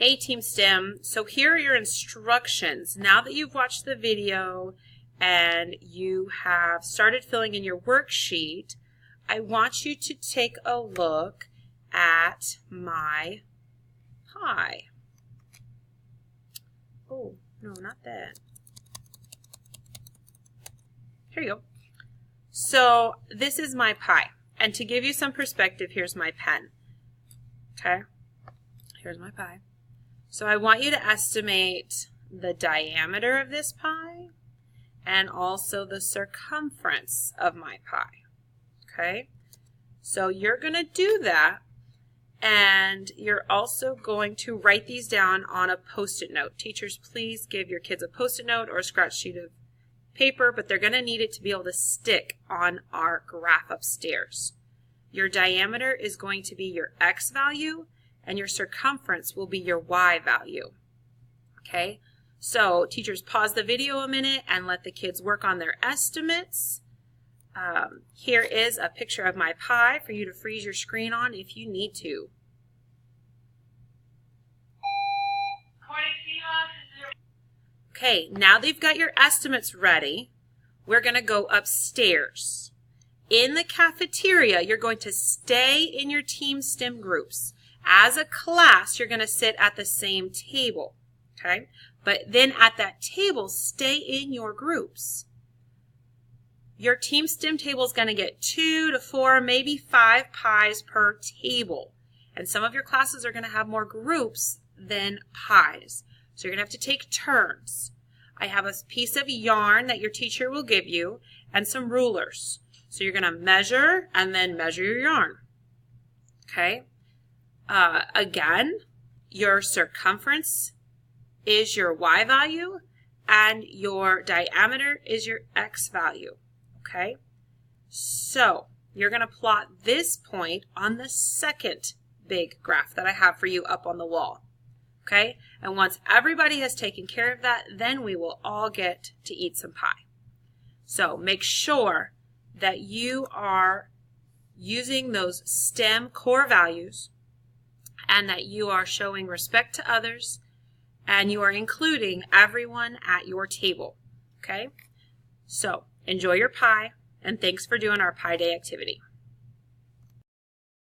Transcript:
Hey Team STEM, so here are your instructions. Now that you've watched the video and you have started filling in your worksheet, I want you to take a look at my pie. Oh, no, not that. Here you go. So this is my pie. And to give you some perspective, here's my pen. Okay? Here's my pie. So I want you to estimate the diameter of this pie and also the circumference of my pie. Okay? So you're going to do that, and you're also going to write these down on a Post-it note. Teachers, please give your kids a Post-it note or a scratch sheet of paper, but they're going to need it to be able to stick on our graph upstairs. Your diameter is going to be your X value, and your circumference will be your Y value. Okay, so teachers, pause the video a minute and let the kids work on their estimates. Here is a picture of my pie for you to freeze your screen on if you need to. Okay, now that you've got your estimates ready, we're going to go upstairs. In the cafeteria, you're going to stay in your Team STEM groups. As a class, you're going to sit at the same table, okay? But then at that table, stay in your groups. Your Team STEM table is going to get 2 to 4, maybe 5 pies per table. And some of your classes are going to have more groups than pies. So you're going to have to take turns. I have a piece of yarn that your teacher will give you and some rulers. So you're going to measure and then measure your yarn, okay? Again, your circumference is your Y value and your diameter is your X value, okay? So you're going to plot this point on the second big graph that I have for you up on the wall, okay? And once everybody has taken care of that, then we will all get to eat some pie. So make sure that you are using those STEM core values and that you are showing respect to others and you are including everyone at your table, okay? So enjoy your pie, and thanks for doing our Pie Day activity.